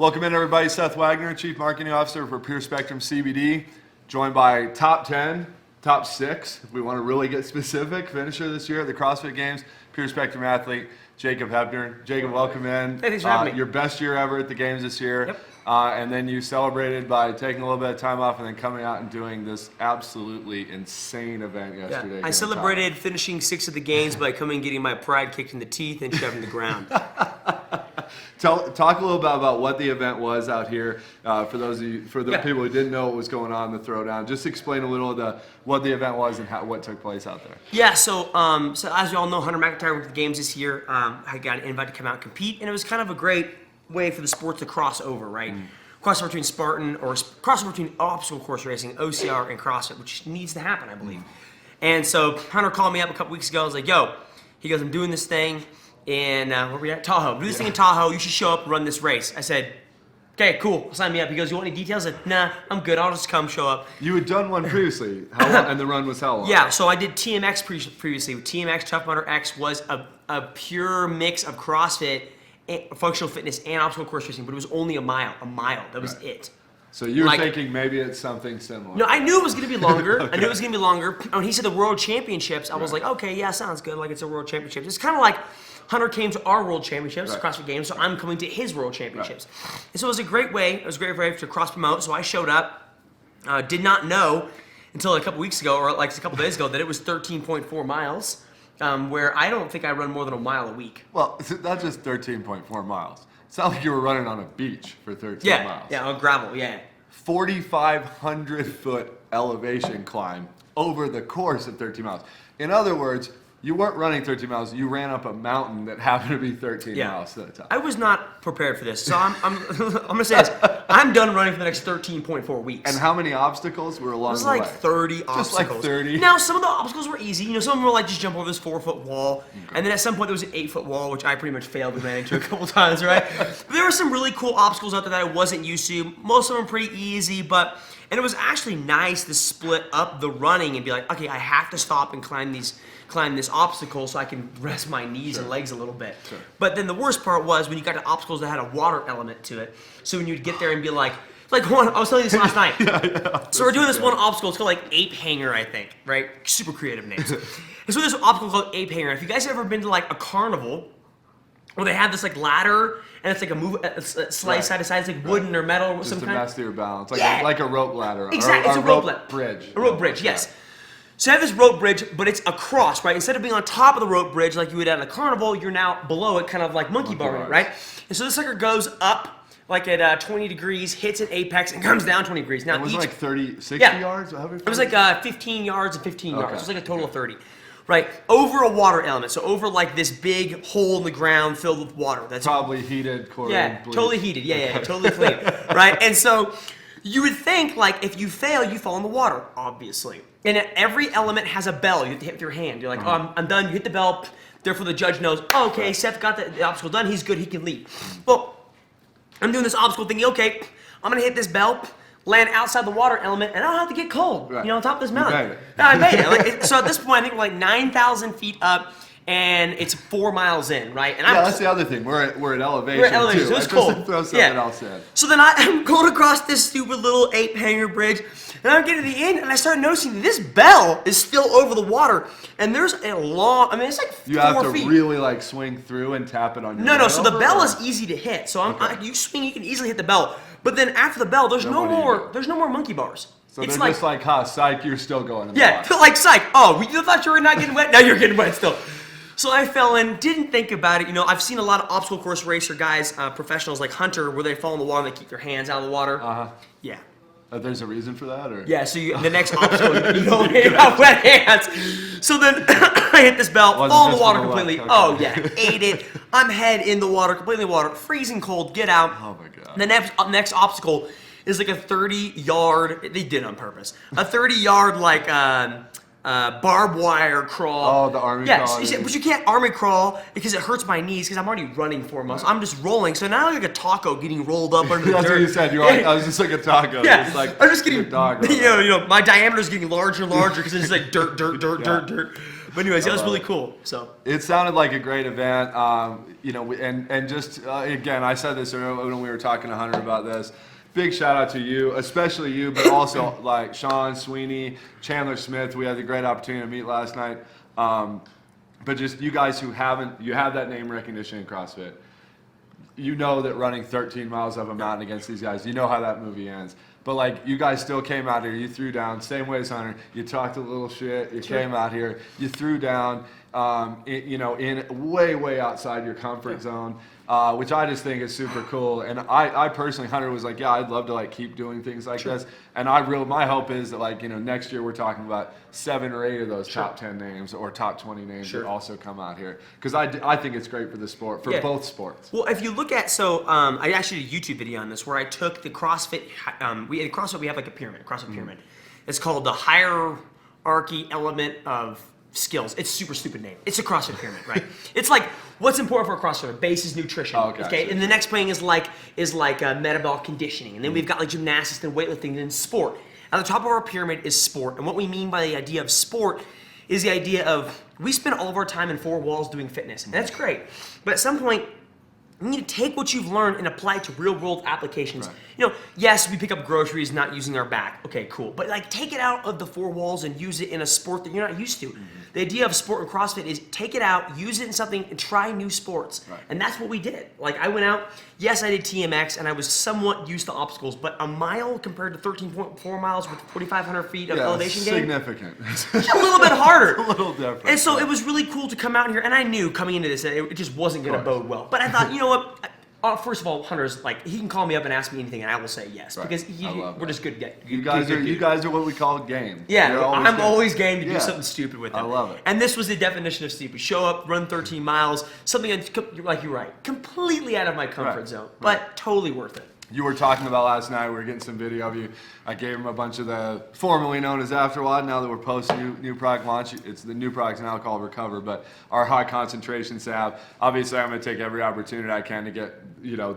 Welcome in, everybody. Seth Wagner, Chief Marketing Officer for Pure Spectrum CBD, joined by top 10, top 6, if we want to really get specific, finisher this year at the CrossFit Games, Pure Spectrum athlete, Jacob Heppner. Jacob, welcome in. Hey, thanks for having me. Your best year ever at the Games this year. Yep. And then you celebrated by taking a little bit of time off and then coming out and doing this absolutely insane event yesterday. I celebrated finishing 6 of the games by coming and getting my pride kicked in the teeth and shoved in the ground. Talk a little bit about what the event was out here for those of you, people who didn't know what was going on in the throwdown. Just explain a little of what the event was and what took place out there. Yeah, so as you all know, Hunter McIntyre went to the games this year. I got an invite to come out and compete, and it was kind of a great way for the sport to cross over, right? Crossover between Spartan or crossover between obstacle course racing, OCR, and CrossFit, which needs to happen, I believe. And so Hunter called me up a couple weeks ago. I was like, "Yo," he goes, "I'm doing this thing in where we at? Tahoe. Do this thing in Tahoe. You should show up and run this race." I said, "Okay, cool. Sign me up." He goes, "You want any details?" I said, "Nah, I'm good. I'll just come show up." You had done one previously. How long? And the run was how long? Yeah, so I did TMX previously. TMX Tough Mudder X was a pure mix of CrossFit, functional fitness, and obstacle course racing, but it was only a mile. That was it. So you were thinking maybe it's something similar. No, I knew it was going to be longer. Okay. I knew it was going to be longer. When he said the World Championships, I was like, okay, yeah, sounds good. Like it's a World Championships. It's kind of like Hunter came to our World Championships, CrossFit Games, so I'm coming to his World Championships. And so it was a great way. It was a great way to cross promote. So I showed up. Did not know until a couple weeks ago, or like a couple days ago, that it was 13.4 miles. Where I don't think I run more than a mile a week. Well, that's just 13.4 miles. It's not like you were running on a beach for 13 miles. Yeah, on gravel, yeah. 4,500 foot elevation climb over the course of 13 miles. In other words, you weren't running 13 miles, you ran up a mountain that happened to be 13 miles at a time. I was not prepared for this, so I'm going to say this. I'm done running for the next 13.4 weeks. And how many obstacles were along the way? It was like 30 obstacles. Just like 30? Now, some of the obstacles were easy. You know, some of them were like just jump over this 4-foot wall. Okay. And then at some point there was an 8-foot wall, which I pretty much failed to manage to a couple times, right? But there were some really cool obstacles out there that I wasn't used to. Most of them were pretty easy, and it was actually nice to split up the running and be like, okay, I have to stop and climb this obstacle so I can rest my knees and legs a little bit. But then the worst part was when you got to obstacles that had a water element to it. So when you'd get there and be like one, I was telling you this last night. So we're doing this one obstacle. It's called like Ape Hanger, I think, right? Super creative names. And so this obstacle called Ape Hanger. If you guys have ever been to like a carnival where they have this like ladder and it's like a slice side to side, it's like wooden or metal or some kind. Just to mess your balance, like a rope ladder. Exactly, it's a rope bridge. A rope bridge, yes. So I have this rope bridge, but it's across, right? Instead of being on top of the rope bridge like you would at a carnival, you're now below it, kind of like monkey bars, right? And so this sucker goes up like at 20 degrees, hits an apex, and comes down 20 degrees. Now it was like 60 yards? It was like 15 yards and 15 yards. So it was like a total of 30. Right, over a water element, so over like this big hole in the ground filled with water. That's probably heated, chlorine. Yeah, totally heated. Yeah, totally clean. Right, and so you would think like if you fail, you fall in the water, obviously. And every element has a bell. You have to hit with your hand. You're like, oh, I'm done. You hit the bell. Therefore, the judge knows. Oh, okay, Seth got the obstacle done. He's good. He can leave. Well, I'm doing this obstacle thinking, okay, I'm gonna hit this bell, land outside the water element, and I don't have to get cold. Right. You know, on top of this mountain. You made it. Yeah, I made it. So at this point, I think we're like 9,000 feet up, and it's 4 miles in, right? And that's the other thing. We're at elevation. We're at elevation, too. so it's cold. Just to throw something else in. So then I'm going across this stupid little Ape Hanger bridge, and I'm getting to the end, and I start noticing this bell is still over the water, and there's a long. I mean, it's like 4 feet. You have to really like swing through and tap it on your. No. So the bell is easy to hit. So you swing, you can easily hit the bell. But then after the bell, there's no more monkey bars. So it's they're just like, psych, you're still going in the water. Like psych. Oh, you thought you were not getting wet? Now you're getting wet still. So I fell in, didn't think about it. You know, I've seen a lot of obstacle course racer guys, professionals like Hunter, where they fall in the water and they keep their hands out of the water. Yeah. There's a reason for that, or? Yeah. So the next obstacle, you don't have wet hands. So then I hit this bell, fall in the water completely. Okay. Oh yeah, ate it. I'm head in the water, completely in the water, freezing cold. Get out. Oh my god. The next obstacle is like a 30-yard. They did it on purpose. A 30-yard like. Barbed wire crawl. Oh, the army crawl. Yeah, but you can't army crawl because it hurts my knees because I'm already running 4 miles. I'm just rolling. So now I'm like a taco getting rolled up under the dirt. That's what you said. I was just like a taco. Yeah, it's like I'm just getting, dog. You know, my diameter's getting larger and larger because it's just like dirt. But anyways, that was really cool. So it sounded like a great event. And just again, I said this earlier when we were talking to Hunter about this. Big shout out to you, especially you, but also like Sean Sweeney, Chandler Smith. We had the great opportunity to meet last night. But just you guys who you have that name recognition in CrossFit. You know that running 13 miles up a mountain against these guys, you know how that movie ends. But like you guys still came out here, you threw down, same way as Hunter. You talked a little shit, you came out here, you threw down, in way outside your comfort zone, which I just think is super cool. And I personally, Hunter was like, yeah, I'd love to like keep doing things like this. And my hope is that like next year we're talking about 7 or 8 of those top 10 names or top 20 names that also come out here, because I think it's great for the sport, for both sports. Well, if you look at I actually did a YouTube video on this where I took the CrossFit. In CrossFit we have like a pyramid, CrossFit pyramid. It's called the hierarchy element of skills. It's a super stupid name. It's a CrossFit pyramid, right? It's like what's important for a CrossFitter? Base is nutrition. Oh, okay. Okay, and the next thing is like metabolic conditioning, and then we've got like gymnastics and weightlifting and then sport. At the top of our pyramid is sport, and what we mean by the idea of sport is the idea of we spend all of our time in 4 walls doing fitness, and that's great. But at some point, you need to take what you've learned and apply it to real-world applications. Right. Yes, we pick up groceries not using our back. Okay, cool. But like, take it out of the 4 walls and use it in a sport that you're not used to. The idea of sport and CrossFit is take it out, use it in something, and try new sports. Right. And that's what we did. Like, I went out. Yes, I did TMX, and I was somewhat used to obstacles. But a mile compared to 13.4 miles with 4,500 feet of elevation gain, significant. a little bit harder. A little different. And so it was really cool to come out here, and I knew coming into this that it just wasn't going to bode well. But I thought, you know what? First of all, Hunter's like, he can call me up and ask me anything, and I will say yes, because we're just good. You guys are what we call game. Yeah, I'm game. always game to do something stupid with them. I love it. And this was the definition of stupid. Show up, run 13 miles, something like you're right, completely out of my comfort zone, but totally worth it. You were talking about last night, we were getting some video of you. I gave him a bunch of the formerly known as Afterwad. Now that we're post new product launch, it's the new product's now called Recover, but our high concentration salve. Obviously, I'm going to take every opportunity I can to get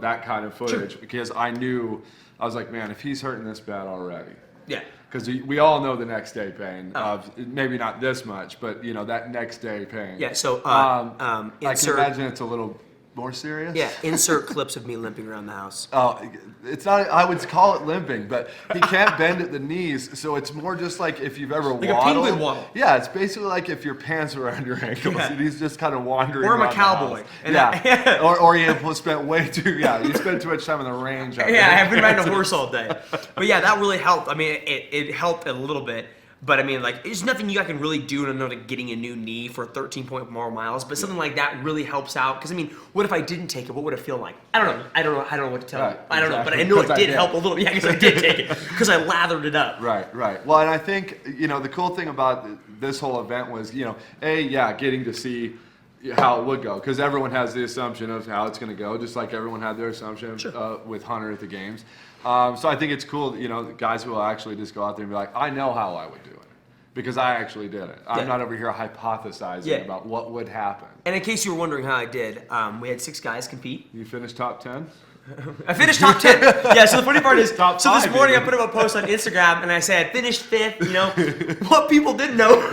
that kind of footage, because I was like, man, if he's hurting this bad already. Yeah. Because we all know the next day pain of maybe not this much, but that next day pain. Yeah. So I can imagine it's a little more serious. Yeah. Insert clips of me limping around the house. Oh, it's not. I would call it limping, but he can't bend at the knees, so it's more just like if you've ever like waddled. a penguin waddle. Yeah, it's basically like if your pants are around your ankles and he's just kind of wandering. Or I'm a around the cowboy. house. or you spent way too. Yeah, you spent too much time in the range. I have been riding a horse all day. But yeah, that really helped. I mean, it helped a little bit. But I mean, like, there's nothing you can really do to know that getting a new knee for 13.4 miles. But something like that really helps out. Because I mean, what if I didn't take it? What would it feel like? I don't know what to tell you. I don't know, but I know it did help a little. Yeah, because I did take it because I lathered it up. Right. Well, and I think the cool thing about this whole event was getting to see how it would go, because everyone has the assumption of how it's going to go, just like everyone had their assumption with Hunter at the games. So I think it's cool, guys who will actually just go out there and be like, I know how I would do it, because I actually did it. I'm not over here hypothesizing about what would happen. And in case you were wondering how I did, we had 6 guys compete. You finished top 10? I finished top 10. Yeah, so the funny part is, top so 5, this morning even. I put up a post on Instagram, and I said, finished 5th, What people didn't know,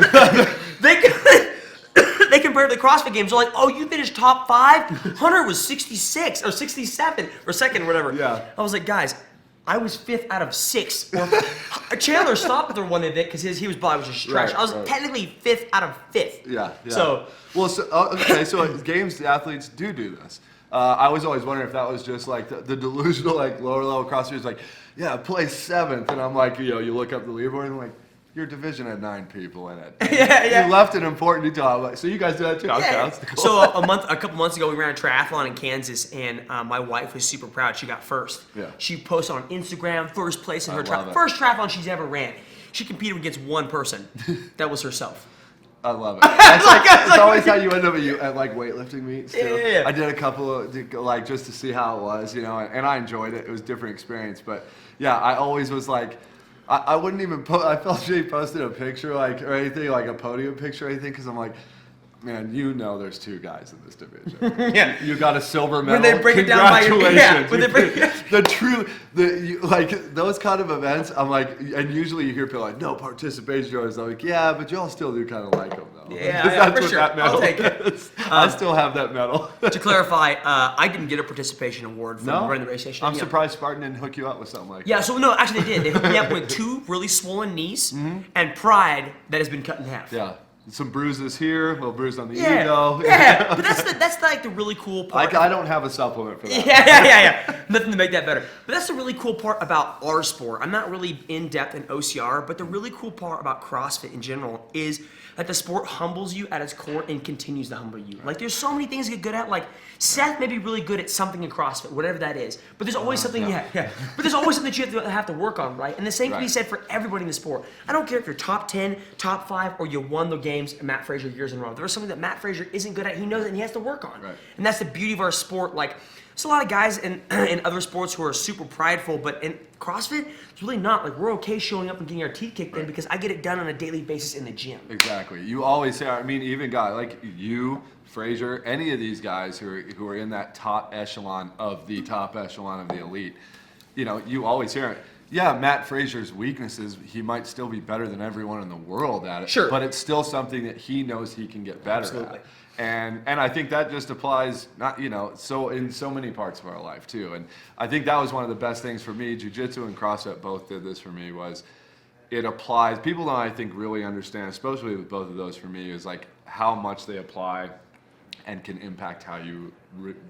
they compared the CrossFit games. They're like, oh, you finished top 5? Hunter was 66 or 67 or second or whatever. Yeah. I was like, guys, I was 5th out of 6. Chandler stopped after one of it because his body was just trash. I was technically 5th out of 5th. Yeah. So So games athletes do this. I was always wondering if that was just like the delusional, like lower level CrossFitters, like, yeah, place 7th, and I'm like, you look up the leaderboard and I'm like, your division had 9 people in it. You left an important detail. Like, so you guys do that too. Okay, that's cool. So a couple months ago, we ran a triathlon in Kansas, and my wife was super proud. She got first. Yeah. She posted on Instagram, first place in her love it. first triathlon she's ever ran. She competed against one person. That was herself. I love it. It's always how you end up at like weightlifting meets too. Yeah. I did a couple of like just to see how it was, and I enjoyed it. It was a different experience, but yeah, I always was like, I wouldn't even I felt shitty posting a picture or anything, like a podium picture or anything, because I'm like, Man, you know there's two guys in this division. Yeah. You got a silver medal. When they break it down by your Congratulations. when they break like those kind of events, I'm like, and usually you hear people like, no participation trophies. I'm like, yeah, but y'all still do kind of like them though. Yeah, That's yeah, what for sure. that medal I'll take it. is. I still have that medal. To clarify, I didn't get a participation award for running the race station. I'm surprised Spartan didn't hook you up with something like that. Yeah, so no, actually they did. They hooked me up with 2 really swollen knees and pride that has been cut in half. Yeah. Some bruises here, a little bruise on the Yeah, ego. yeah, but that's like the really cool part. I don't have a supplement for that. Yeah. Nothing to make that better. But that's the really cool part about our sport. I'm not really in depth in OCR, but the really cool part about CrossFit in general is that the sport humbles you at its core and continues to humble you. Like there's so many things to get good at. Like Seth may be really good at something in CrossFit, whatever that is. But there's always something But there's always something that you have to work on, right? And the same can be said for everybody in the sport. I don't care if you're top 10, top 5, or you won the games Matt Frazier years in a row. There's something that Matt Frazier isn't good at. He knows it and he has to work on. Right. And that's the beauty of our sport. Like there's a lot of guys in other sports who are super prideful, but in CrossFit, it's really not. Like we're okay showing up and getting our teeth kicked in because I get it done on a daily basis in the gym. Exactly. You always say, I mean, even guys like you, Frazier, any of these guys who are in that top echelon of the elite, you know, you always hear it. Yeah, Matt Frazier's weaknesses, he might still be better than everyone in the world at it. Sure. But it's still something that he knows he can get better Absolutely. at. And I think that just applies not so in so many parts of our life too. And I think that was one of the best things for me. Jiu-jitsu and CrossFit both did this for me. Was it applies? People don't, I think, really understand, especially with both of those for me, is like how much they apply and can impact how you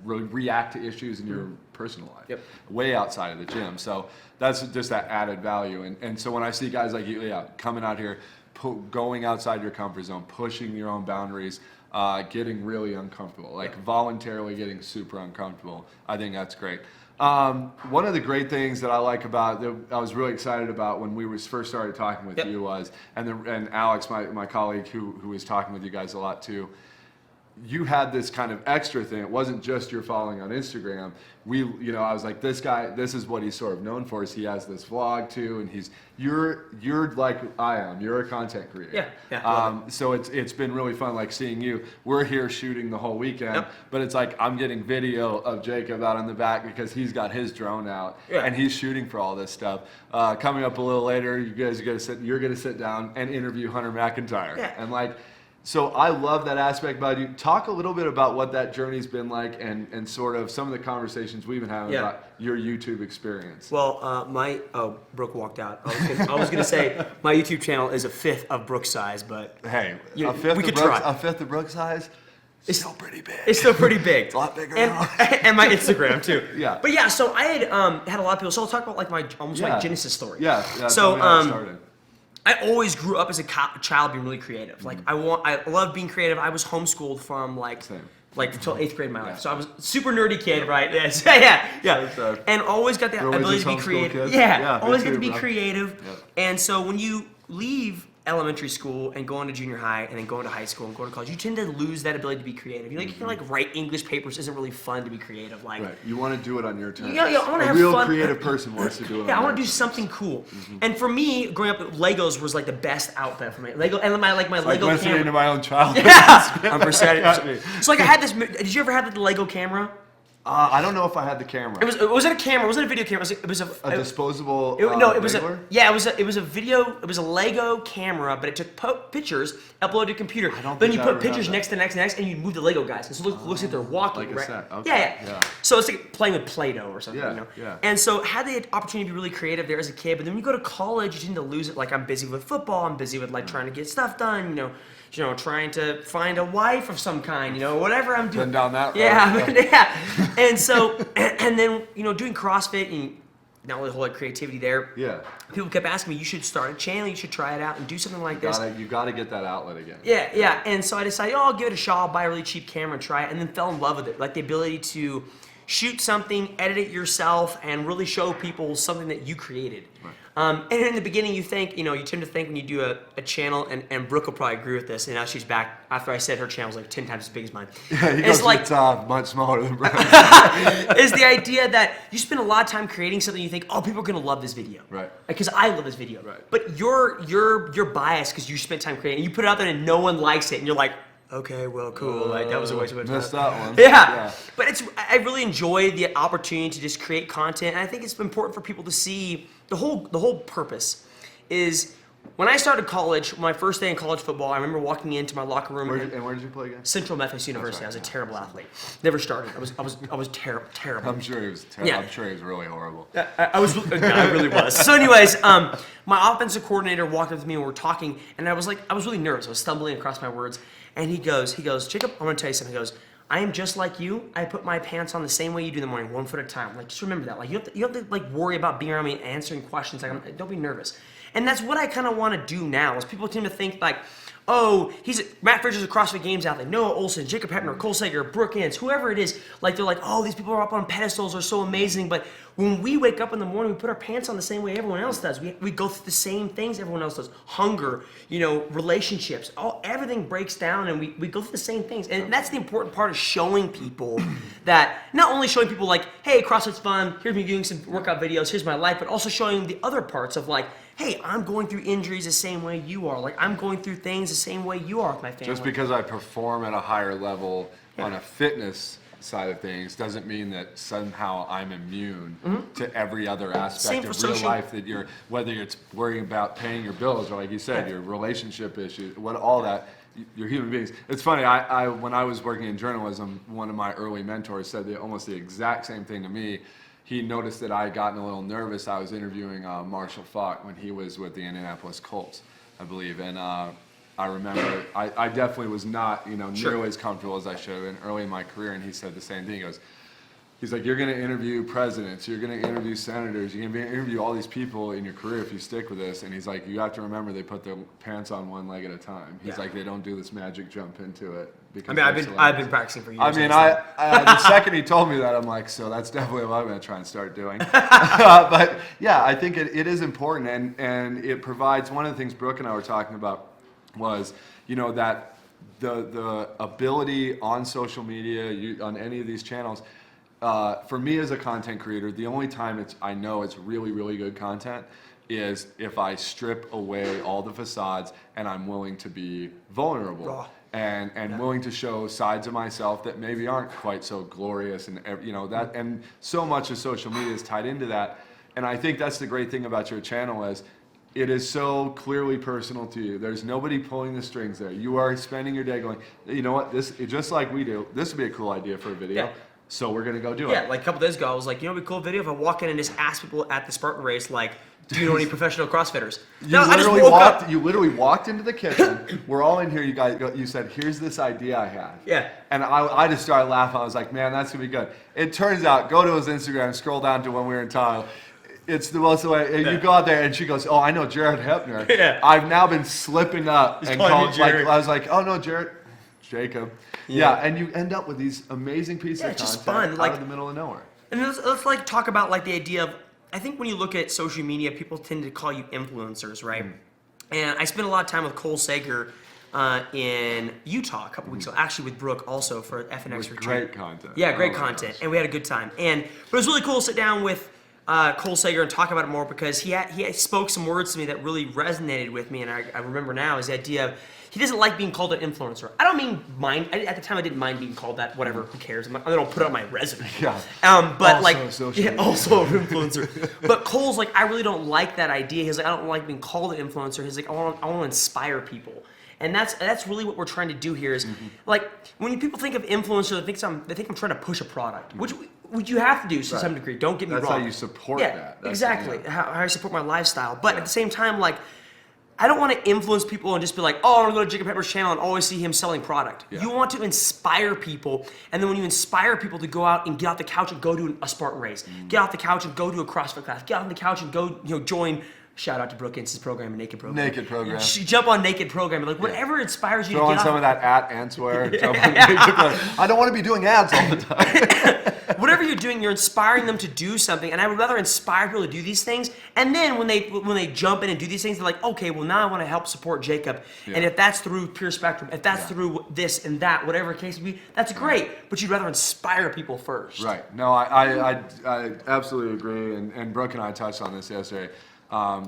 react to issues in your personal life. Yep. Way outside of the gym. So that's just that added value. And so when I see guys like you, coming out here, going outside your comfort zone, pushing your own boundaries, getting really uncomfortable, like voluntarily getting super uncomfortable, I think that's great. One of the great things that I like about, that I was really excited about when we first started talking with you was, and Alex, my colleague who was talking with you guys a lot too, you had this kind of extra thing. It wasn't just your following on Instagram. I was like, this guy, this is what he's sort of known for, is he has this vlog too, and you're like I am. You're a content creator. Yeah. So it's been really fun, like seeing you. We're here shooting the whole weekend, but it's like I'm getting video of Jacob out in the back because he's got his drone out and he's shooting for all this stuff. Coming up a little later, you're gonna sit down and interview Hunter McIntyre, and like. So I love that aspect about you. Talk a little bit about what that journey's been like and sort of some of the conversations we've been having about your YouTube experience. Well, Brooke walked out. I was gonna say my YouTube channel is a fifth of Brooke's size, but hey, we a fifth of Brooke's size? It's still pretty big. It's still pretty big. It's a lot bigger now. And my Instagram too. But yeah, so I had had a lot of people. So I'll talk about like my Genesis story. Yeah. So how it started. I always grew up as a child being really creative. Like I love being creative. I was homeschooled from until 8th grade of my life. So I was a super nerdy kid, right? Yes. Yeah. And always got the ability to be creative. Always got to be creative. And so when you leave elementary school and go into junior high and then go into high school and go to college, you tend to lose that ability to be creative. You can write English papers isn't really fun to be creative. Like you want to do it on your terms. I want to have real fun. Creative person wants to do it. I want to do something cool. And for me, growing up, Legos was like the best outlet for me. Lego and my Lego listening camera. to my own childhood. I'm percentage. So like I had this. Did you ever have the Lego camera? I don't know if I had the camera. It was a camera. It wasn't a video camera. It was a disposable. It was a Lego camera, but it took pictures, uploaded to a computer. Then you put pictures next to next, and you move the Lego guys. And so it looks like they're walking. Like right? a set. Okay. Yeah. So it's like playing with Play-Doh or something. Yeah. And so had the opportunity to be really creative there as a kid, but then when you go to college, you tend to lose it. Like I'm busy with football. I'm busy with like trying to get stuff done. Trying to find a wife of some kind, whatever I'm doing. Been down that road. Yeah. And so, and then, doing CrossFit and not really a whole lot of creativity there. Yeah. People kept asking me, you should start a channel, you should try it out and do something like this. You got to get that outlet again. Yeah. And so I decided, I'll give it a shot, I'll buy a really cheap camera and try it, and then fell in love with it. Like the ability to shoot something, edit it yourself, and really show people something that you created. Right. And in the beginning, you tend to think when you do a channel, and Brooke will probably agree with this, and now she's back after I said her channel was like 10 times as big as mine. Yeah, it's much smaller than Brooke's. Is the idea that you spend a lot of time creating something you think, people are going to love this video. Right. Because I love this video. Right. But you're biased because you spent time creating, and you put it out there and no one likes it, and you're like, okay, well, cool. Like that was a waste of my time. Missed that one. Yeah. But I really enjoy the opportunity to just create content. And I think it's important for people to see the whole purpose is when I started college, my first day in college football, I remember walking into my locker room. Where did you play again? Central Methodist University. I was a terrible athlete. Never started. I was terrible. I'm sure he was terrible. Yeah. I'm sure he was really horrible. I really was. So anyways, my offensive coordinator walked up to me and we were talking, and I was really nervous. I was stumbling across my words, and he goes, Jacob, I'm gonna tell you something. He goes, I am just like you. I put my pants on the same way you do in the morning, 1 foot at a time. Like, just remember that. Like, you don't have to like worry about being around me and answering questions. Like, don't be nervous. And that's what I kind of want to do now. Is people tend to think like, oh, Matt Fisher's a CrossFit Games athlete, Noah Olson, Jacob Heppner, Cole Sager, Brooke Ince, whoever it is. Like they're like, oh, these people are up on pedestals, they're so amazing. But when we wake up in the morning, we put our pants on the same way everyone else does. We go through the same things everyone else does. Hunger, relationships, everything breaks down, and we go through the same things. And that's the important part of showing people that, not only showing people like, hey, CrossFit's fun, here's me doing some workout videos, here's my life, but also showing the other parts of like, hey, I'm going through injuries the same way you are. Like, I'm going through things the same way you are with my family. Just because I perform at a higher level on a fitness side of things doesn't mean that somehow I'm immune to every other aspect of real life that whether it's worrying about paying your bills or like you said, your relationship issues, all that, you're human beings. It's funny, I when I was working in journalism, one of my early mentors said almost the exact same thing to me. He noticed that I had gotten a little nervous. I was interviewing Marshall Faulk when he was with the Indianapolis Colts, I believe. And I remember I definitely was not, nearly as comfortable as I should have been early in my career. And he said the same thing. He's like, you're going to interview presidents, you're going to interview senators, you're going to interview all these people in your career if you stick with this. And he's like, you have to remember they put their pants on one leg at a time. He's like, they don't do this magic jump into it. Because I've been practicing for years. The second he told me that, I'm like, so that's definitely what I'm going to try and start doing. But yeah, I think it is important, and it provides, one of the things Brooke and I were talking about was, that the ability on social media, on any of these channels, for me as a content creator, the only time I know it's really, really good content is if I strip away all the facades and I'm willing to be vulnerable. Raw. And willing to show sides of myself that maybe aren't quite so glorious, and that, and so much of social media is tied into that. And I think that's the great thing about your channel is it is so clearly personal to you. There's nobody pulling the strings there. You are spending your day going, you know what, just like we do, this would be a cool idea for a video. Yeah. So we're gonna go do it. Yeah, like a couple days ago, I was like, it'd be a cool video if I walk in and just ask people at the Spartan race, like, do you know any professional CrossFitters? You literally walked into the kitchen. We're all in here. You said, here's this idea I have. Yeah. And I just started laughing. I was like, man, that's gonna be good. It turns out, go to his Instagram, scroll down to when we were in Tahoe. It's the most way. You go out there, and she goes, "Oh, I know Jared Heppner." Yeah. I've now been slipping up and called. I was like, "Oh no, Jacob." Yeah, and you end up with these amazing pieces of it's just content fun, out of the middle of nowhere. And let's like talk about like the idea of, I think when you look at social media, people tend to call you influencers, right? And I spent a lot of time with Cole Sager in Utah a couple weeks ago, actually with Brooke also for FNX retreat. Great content. Yeah, great content, and we had a good time. But it was really cool to sit down with Cole Sager and talk about it more because he spoke some words to me that really resonated with me, and I remember now is the idea of he doesn't like being called an influencer. I don't mind. At the time, I didn't mind being called that. Whatever, who cares? I don't put it on my resume. Yeah. But also an influencer. But Cole's like, I really don't like that idea. He's like, I don't like being called an influencer. He's like, I want to inspire people. And that's really what we're trying to do here is like when people think of influencer, they think I'm trying to push a product, which you have to do to some degree. Don't get me wrong. That's how you support that. Exactly. How I support my lifestyle. But at the same time, like, I don't want to influence people and just be like, oh, I'm going to go to Jacob Heppner's channel and always see him selling product. Yeah. You want to inspire people, and then when you inspire people to go out and get off the couch and go to a Spartan race, get off the couch and go to a CrossFit class, get off the couch and go, join. Shout out to Brooke Ince's program, Naked Program. Naked Program. Jump on Naked Program. Like, whatever inspires you Throw to on get some of that answer. I don't want to be doing ads all the time. Whatever you're doing, you're inspiring them to do something. And I would rather inspire people to do these things. And then when they jump in and do these things, they're like, okay, well, now I want to help support Jacob. Yeah. And if that's through Pure Spectrum, if that's through this and that, whatever the case may be, that's great. But you'd rather inspire people first. Right. No, I absolutely agree. And Brooke and I touched on this yesterday.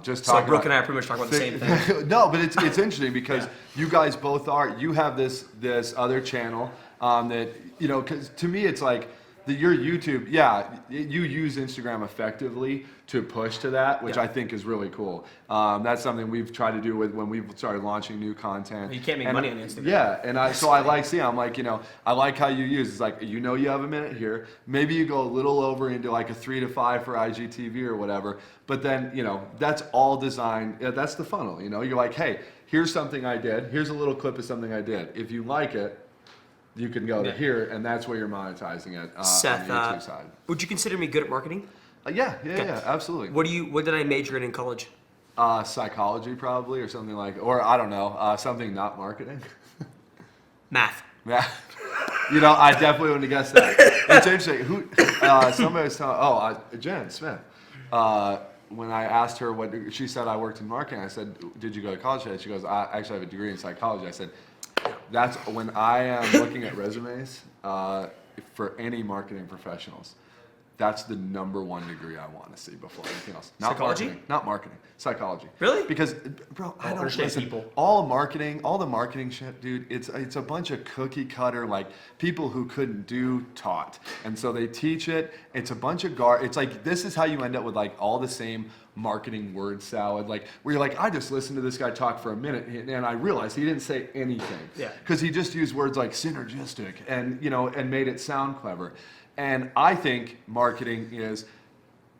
Just So talking Brooke and I about are pretty much talking about the same thing. no, but it's interesting because you guys both you have this other channel that, you know, because to me it's like your YouTube, you use Instagram effectively to push to that, which I think is really cool. That's something we've tried to do when we've started launching new content. You can't make money on Instagram. Yeah, and I like seeing, I'm like, you know, I like how you use, it's like, you know, you have a minute here, maybe you go a little over into like a 3 to 5 for IGTV or whatever, but then, you know, that's all designed, that's the funnel, you know, you're like, hey, here's something I did, here's a little clip of something I did. If you like it, you can go to here, and that's where you're monetizing it Seth, on the YouTube side. would you consider me good at marketing? Yeah, absolutely. What did I major in college? Psychology probably, or something like, or I don't know, something not marketing. Math. Yeah. You know, I definitely wouldn't have guessed that. It's interesting. Somebody was telling, Jen Smith. When I asked her she said I worked in marketing. I said, did you go to college? She goes, I actually have a degree in psychology. I said, that's when I am looking at resumes for any marketing professionals. That's the #1 degree I want to see before anything else. Psychology? Not marketing. Psychology. Really? Because, bro, I don't understand listen, people. all the marketing shit, dude. It's a bunch of cookie cutter, like people who couldn't do taught, and so they teach it. It's a bunch of It's like this is how you end up with like all the same marketing word salad, like where you're like, I just listened to this guy talk for a minute, and I realized he didn't say anything. Yeah. Because he just used words like synergistic, and you know, and made it sound clever. And I think marketing is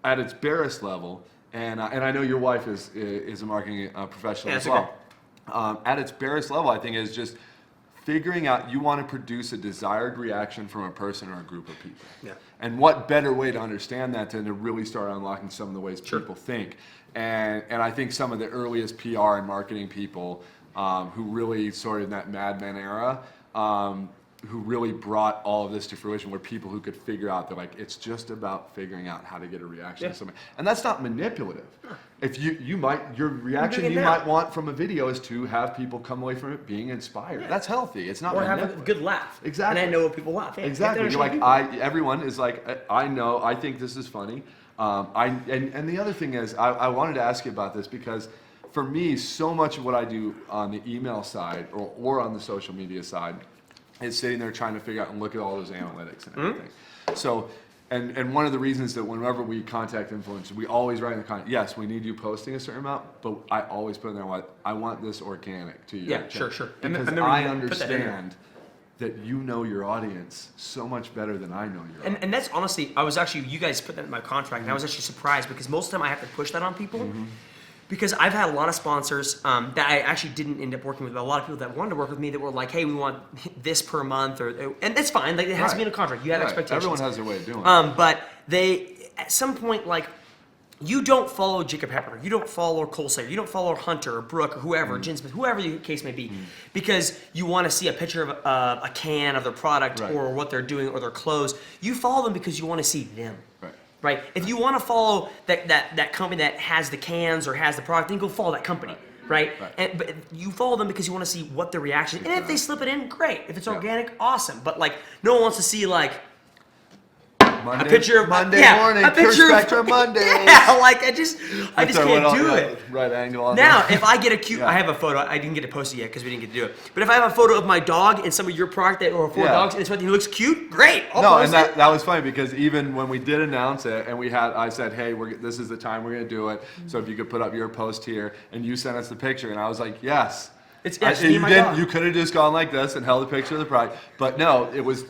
at its barest level, and I know your wife is a marketing professional as well. At its barest level, I think is just figuring out you want to produce a desired reaction from a person or a group of people. Yeah. And what better way to understand that than to really start unlocking some of the ways people think. And I think some of the earliest PR and marketing people who really sort of in that Mad Men era, who really brought all of this to fruition were people who could figure out that like it's just about figuring out how to get a reaction to something. And that's not manipulative. If your reaction you might want from a video is to have people come away from it being inspired. Yeah. That's healthy. It's not or manipulative. have a good laugh. Exactly. And I know what people laugh. Yeah, exactly. You're like everyone is like I think this is funny. And the other thing is I wanted to ask you about this because for me so much of what I do on the email side or on the social media side is sitting there trying to figure out and look at all those analytics and everything. So, and one of the reasons that whenever we contact influencers, we always write in the comment, yes, we need you posting a certain amount, but I always put in there, I want this organic to you. Yeah, sure. Because I understand that you know your audience so much better than I know your audience. And that's honestly, you guys put that in my contract, and I was actually surprised because most of the time I have to push that on people. Because I've had a lot of sponsors that I actually didn't end up working with, but a lot of people that wanted to work with me that were like, hey, we want this per month, and that's fine. Like it has to be in a contract. You have expectations. Everyone has their way of doing it. But they, at some point, like, you don't follow Jacob Heppner, you don't follow Cole Sayer, you don't follow Hunter or Brooke or whoever, Jen Smith, whoever the case may be, because you want to see a picture of a can of their product or what they're doing or their clothes. You follow them because you want to see them. Right. If you want to follow that company that has the cans or has the product, then go follow that company. Right. But you follow them because you want to see what their reaction. And if they slip it in, great. If it's organic, awesome. But like, no one wants to see like a picture of Monday morning, a picture Pure Spectrum Monday. Yeah, like I just can't do it. Right angle on now, if I get a cute, I have a photo. I didn't get to post it yet because we didn't get to do it. But if I have a photo of my dog and some of your product or 4 dogs, and it's something that looks cute, great. I'll post it. That was funny because even when we did announce it, and I said, hey, this is the time we're gonna do it. So if you could put up your post here, and you sent us the picture, and I was like, yes. You could have just gone like this and held a picture of the product, but no, it was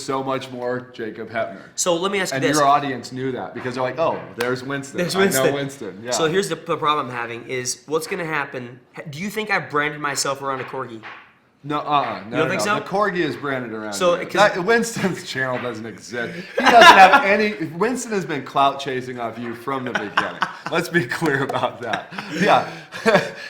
so much more Jacob Heppner. So let me ask you this. And your audience knew that because they're like, oh, there's Winston. I know Winston. Yeah. So here's the problem I'm having is what's going to happen. Do you think I branded myself around a corgi? No, You don't think so? The corgi is branded around. So Winston's channel doesn't exist. He doesn't have any. Winston has been clout chasing off you from the beginning. Let's be clear about that. Yeah.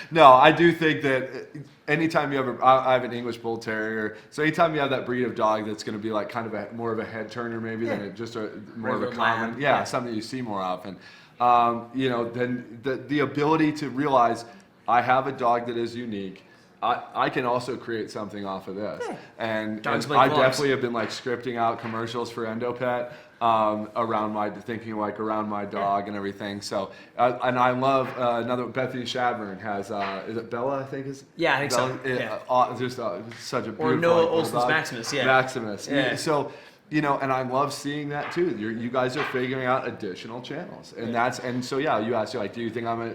No, I do think that anytime you have I have an English Bull Terrier, so anytime you have that breed of dog that's going to be like kind of more of a head turner maybe than just more of a common, something you see more often. Then the ability to realize I have a dog that is unique. I can also create something off of this. And I definitely have been like scripting out commercials for EndoPet around my around my dog and everything. So and I love another Bethany Shadburn has is it Bella, I think is Yeah, I think so. Bella? Yeah. Just such a beautiful Or Noah like, Olsen's bulldog. Maximus, yeah. Maximus. Yeah. So you know, and I love seeing that too. You guys are figuring out additional channels, and so you asked like, do you think I'm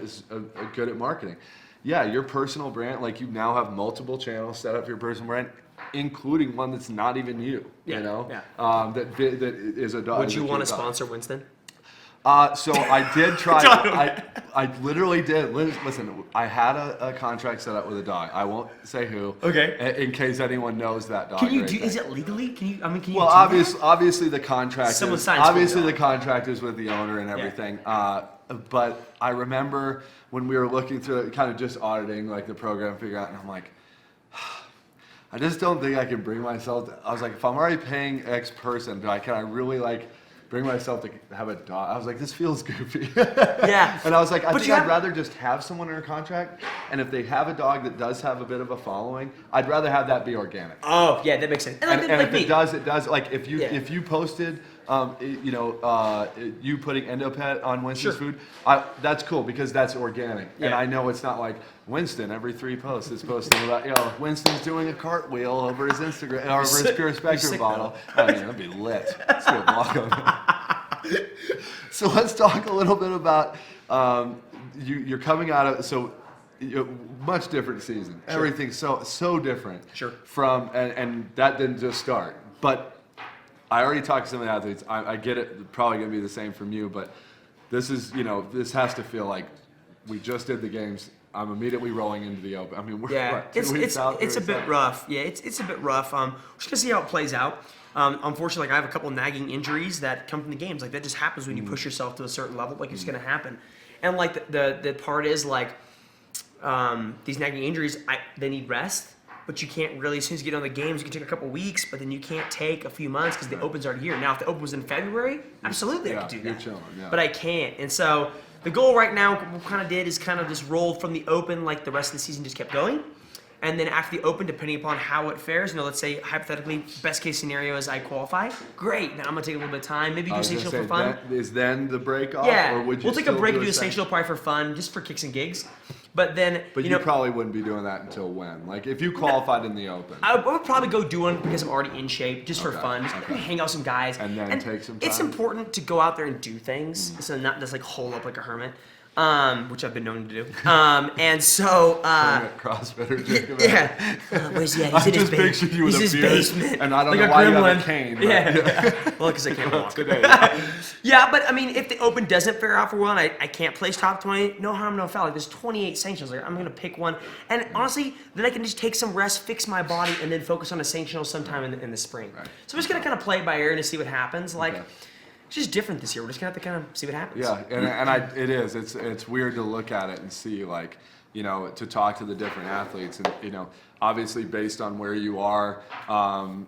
good at marketing? Yeah, your personal brand, like you now have multiple channels set up for your personal brand, including one that's not even you. Yeah, You know, yeah. that is a dog. Would you want to sponsor Winston? So I did try. I literally did. Listen, I had a contract set up with a dog. I won't say who. Okay. In case anyone knows that dog. Can you or do? anything. Is it legally? Can you? I mean, can you? Well, do that? obviously the contract. Someone Is, signs for obviously the the dog. contract is with the owner and everything. But I remember when we were looking through it, kind of just auditing like the program, figure out, and I'm like, I just don't think I can bring myself. I was like, if I'm already paying X person, can I really like bring myself to have a dog? I was like, this feels goofy. Yeah. And I was like, I But think you I'd have- rather just have someone in a contract, and if they have a dog that does have a bit of a following, I'd rather have that be organic. Oh, yeah, that makes sense. And, And like if me. it does. Like if you Yeah. posted, you putting EndoPet on Winston's Sure. food, that's cool because that's organic. And Yeah. I know it's not like Winston every 3 posts is posting about Winston's doing a cartwheel over his Instagram or over his Pure Spectrum sick, bottle. I mean, that'd be lit. Let's do a blog on that. So let's talk a little bit about you're coming out of much different season. Sure. Everything's so different. Sure. From and that didn't just start, but I already talked to some of the athletes. I get it. Probably gonna be the same from you, but this is this has to feel like we just did the games. I'm immediately rolling into the Open. I mean, we're what, 2 weeks out, it's a 3 weeks bit out? rough. Yeah, it's a bit rough. We're just gonna see how it plays out. Unfortunately, I have a couple nagging injuries that come from the games. Like that just happens when you push yourself to a certain level. Like it's gonna happen. And like the part is like these nagging injuries, they need rest. But you can't really, as soon as you get on the games, you can take a couple weeks, but then you can't take a few months because the Open's already here. Now, if the Open was in February, absolutely I could do you're that. chilling, yeah. But I can't. And so the goal right now, what we kind of did is kind of just roll from the Open like the rest of the season just kept going. And then after the Open, depending upon how it fares, let's say hypothetically, best case scenario is I qualify. Great. Now I'm gonna take a little bit of time, maybe do I a was gonna sanctional say, for fun. Is then the break off? Yeah, Or would you we'll take a still break and do a sanction? sanctional probably for fun, just for kicks and gigs. But then, But you probably wouldn't be doing that until when? Like if you qualified in the Open. I would probably go do one because I'm already in shape, just for Okay, fun, just okay. hang out with some guys, And then take some It's time. important to go out there and do things, so not just like hole up like a hermit, which I've been known to do. And so, Hermit CrossFitter Jacob. yeah, where's he at? He's I in his just pictured you with He's a in his beard, basement, and I don't like know why you have a gremlin. cane, but- Yeah, well, because I can't walk. Today. Yeah, but I mean, if the Open doesn't fare out for well, and I can't place top 20, no harm, no foul. Like, there's 28 sanctions. Like, I'm gonna pick one, and honestly, then I can just take some rest, fix my body, and then focus on a sanctional sometime in the spring. Right. So I'm just gonna kind of play it by ear and to see what happens. Like, Okay. it's just different this year. We're just gonna have to kind of see what happens. Yeah, it is. It's weird to look at it and see like, to talk to the different athletes and, obviously based on where you are on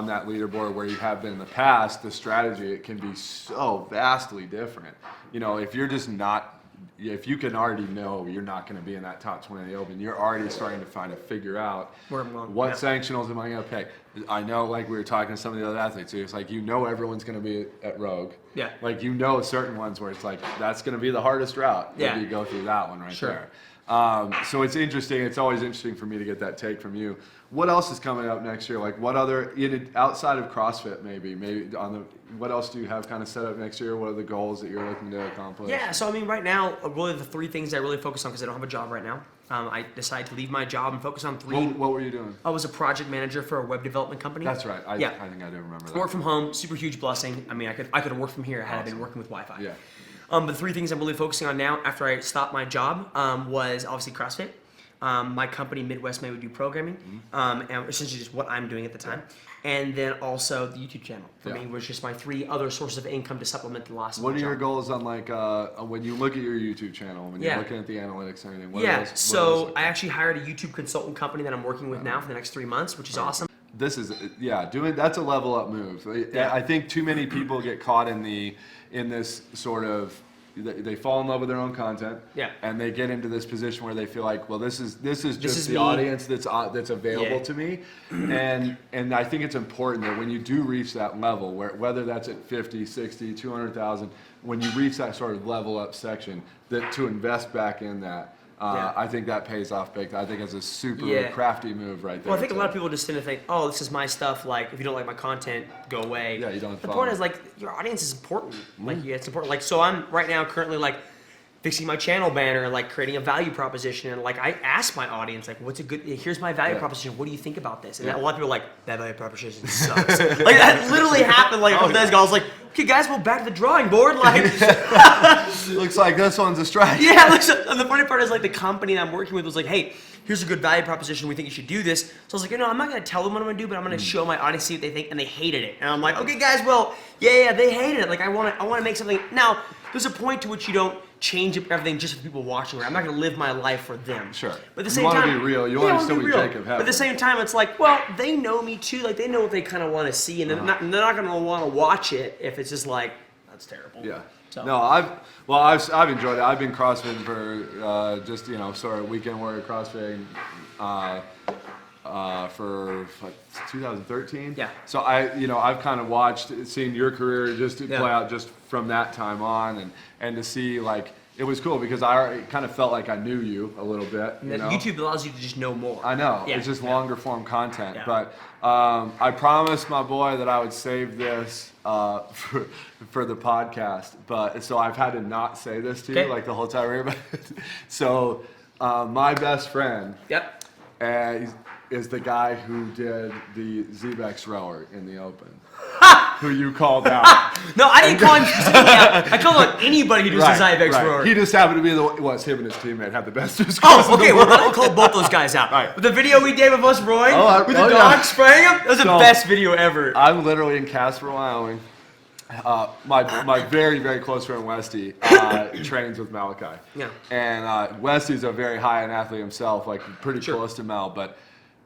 that leaderboard, where you have been in the past, the strategy, it can be so vastly different. If you're just not, if you can already know you're not going to be in that top 20 of the Open, you're already starting to figure out Where I'm going, what yeah. sanctionals am I going to pick. I know, like we were talking to some of the other athletes, it's like everyone's going to be at Rogue. Yeah. Like certain ones where it's like that's going to be the hardest route. Yeah. If you go through that one right Sure. there. So it's interesting. It's always interesting for me to get that take from you. What else is coming up next year? Like what other outside of CrossFit maybe what else do you have kind of set up next year? What are the goals that you're looking to accomplish? Yeah, so I mean, right now, really the 3 things I really focus on because I don't have a job right now. I decided to leave my job and focus on 3. What were you doing? I was a project manager for a web development company. That's right. I Yeah. think I do remember that. Work from home, super huge blessing. I mean, I could have worked from here had I been working with Wi-Fi. Yeah. But the 3 things I'm really focusing on now after I stopped my job was obviously CrossFit. My company, Midwest May, would do programming, and essentially just what I'm doing at the time. And then also the YouTube channel for me was just my 3 other sources of income to supplement the loss of What my are your job. goals on like when you look at your YouTube channel, when you're Yeah. looking at the analytics and everything? What Yeah, are those so look I like? actually hired a YouTube consultant company that I'm working with now for the next 3 months, which is awesome. This is that's a level up move. Yeah. I think too many people get caught in this sort of they fall in love with their own content. Yeah. And they get into this position where they feel like, well, this is just the me. audience that's available to me, and I think it's important that when you do reach that level, whether that's at 50, 60, 200,000, when you reach that sort of level up section, that to invest back in that. I think that pays off big. I think it's a super crafty move right there. Well, I think a lot of people just tend to think, oh, this is my stuff. Like, if you don't like my content, go away. Yeah, you don't. The point is, like, your audience is important. Like, it's important. Like, so I'm right now currently like fixing my channel banner, like creating a value proposition, and like I ask my audience, like, what's a good? Here's my value proposition. What do you think about this? And a lot of people are like, that value proposition sucks. Like that literally happened like a couple days ago. I was like, okay, guys, we'll back to the drawing board. Like, looks like this one's a strike. Yeah, and the funny part is like the company that I'm working with was like, hey, here's a good value proposition. We think you should do this. So I was like, I'm not gonna tell them what I'm gonna do, but I'm gonna show my audience, see what they think, and they hated it. And I'm like, okay, guys, well, yeah, they hated it. Like I want to make something. Now, there's a point to which you don't change up everything just for people watching. Right? I'm not gonna live my life for them. Sure. But at the You same wanna time, be real. You want to still be real. Jacob Heppner. But at the same time, it's like, well, they know me too. Like they know what they kind of want to see, and they're not gonna want to watch it if it's just like, that's terrible. Yeah. So. No, I've enjoyed it. I've been CrossFitting for just sort of weekend warrior CrossFitting for like 2013. Yeah. So I've kind of watched, seen your career just play out just from that time on, and to see like it was cool because I already kind of felt like I knew you a little bit. And YouTube allows you to just know more. I know. Yeah. It's just longer form content. Yeah. But I promised my boy that I would save this for the podcast. But so I've had to not say this to you like the whole time we're here. So my best friend is the guy who did the Zebex rower in the Open. Who you called out. No, I didn't call him. I called out anybody who does the Zybex rower. He just happened to be him and his teammate had the best scores Oh, okay. in the Well, world. then I called both those guys out. Right. But the video we did of us rowing with the dog yeah. spraying him, that was the best video ever. I'm literally in Casper, Wyoming. My very, very close friend Westy trains with Malachi. Yeah. And Westy's a very high-end athlete himself, like pretty close to Mal. But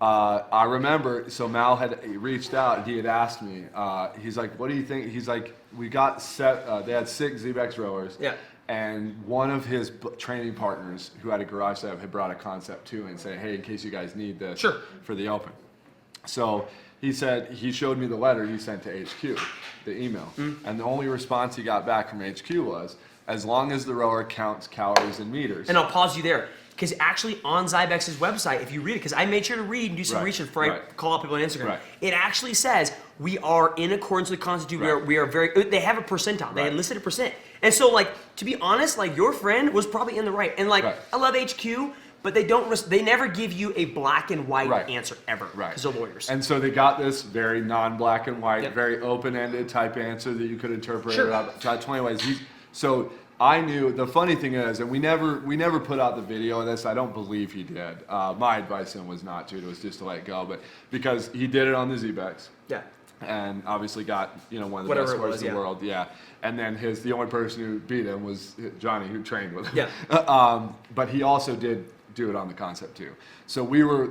I remember, so Mal had reached out and he had asked me, he's like, what do you think? He's like, we got set, they had 6 Zebex rowers. Yeah. And one of his training partners who had a garage setup had brought a concept too and said, hey, in case you guys need this for the Open. So he said, he showed me the letter he sent to HQ, the email. And the only response he got back from HQ was, as long as the rower counts calories and meters. And I'll pause you there. Because actually on Zybex's website, if you read it, because I made sure to read and do some research before I call out people on Instagram, it actually says we are in accordance with the Constitution. We are very. They have a percentile. They had listed a percent. And so, like, to be honest, like your friend was probably in the right. And like, I love HQ, but they don't. They never give you a black and white answer ever. Because they're lawyers. And so they got this very non-black and white, very open-ended type answer that you could interpret it up 20 ways. So I knew, the funny thing is, and we never put out the video of this, I don't believe he did. My advice to him was not to, it was just to let it go, but because he did it on the Zebex. Yeah. And obviously got, one of the best scores in the world. Yeah. And then the only person who beat him was Johnny, who trained with him. Yeah. But he also did do it on the concept too. So we were,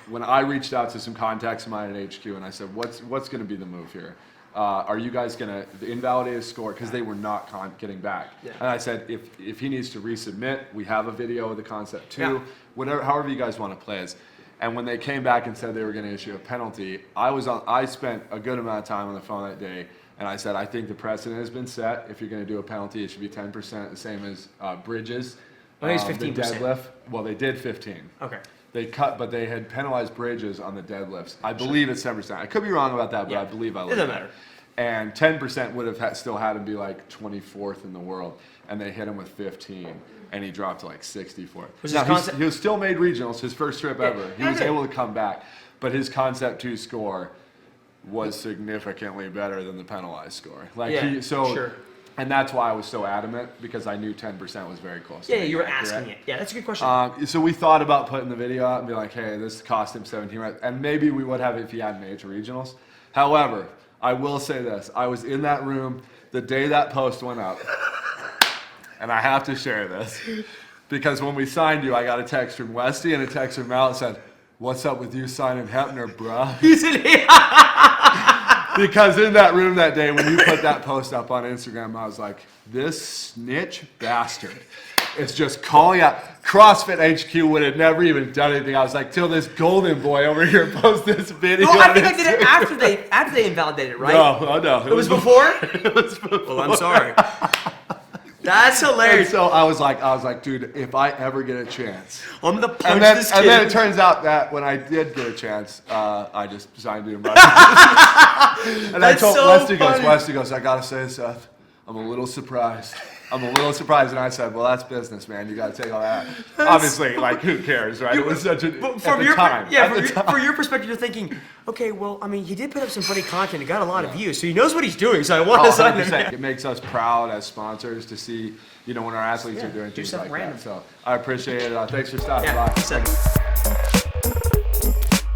when I reached out to some contacts of mine at HQ and I said, what's going to be the move here? Are you guys going to invalidate his score? Because they were not getting back. Yeah. And I said, if he needs to resubmit, we have a video of the concept too. Yeah. However you guys want to play it. And when they came back and said they were going to issue a penalty, I spent a good amount of time on the phone that day, and I said, I think the precedent has been set. If you're going to do a penalty, it should be 10%, the same as bridges. I think it's 15%. The deadlift. Well, they did 15. Okay. They cut, but they had penalized bridges on the deadlifts. I believe it's 10%. I could be wrong about that, but I believe I looked at it. Doesn't matter. And 10% would have still had him be like 24th in the world, and they hit him with 15, and he dropped to like 64th. He was still made regionals, his first trip ever. He was able to come back, but his concept 2 score was significantly better than the penalized score. And that's why I was so adamant, because I knew 10% was very close. Yeah, you were asking it. Yeah, that's a good question. So we thought about putting the video out and be like, hey, this cost him 17, right? And maybe we would have if he hadn't made it to regionals. However, I will say this. I was in that room the day that post went up, and I have to share this, because when we signed you, I got a text from Westy and a text from Mal that said, what's up with you signing Heppner, bruh? Because in that room that day, when you put that post up on Instagram, I was like, this snitch bastard is just calling out. CrossFit HQ would have never even done anything. I was like, till this golden boy over here posts this video. No, on I think I did it Instagram. after they invalidated it, right? No. It was before? It was before. Well, I'm sorry. That's And hilarious. so I was like, dude, if I ever get a chance. I'm gonna punch And then, this and kid. then it turns out that when I did get a chance, I just signed him. And That's I told so Westy funny. goes, I gotta say, Seth, I'm a little surprised. And I said, well, that's business, man. You gotta take all that. Obviously, like, who cares, right? It was such a, But at from the your time. yeah, at the time. for your perspective, you're thinking, okay, well, I mean, he did put up some funny content. It got a lot of views, so he knows what he's doing. So I want Oh, to sign him. 100%. It makes us proud as sponsors to see, when our athletes are doing do things something like random. that. So I appreciate it. Thanks for stopping Yeah, by. so-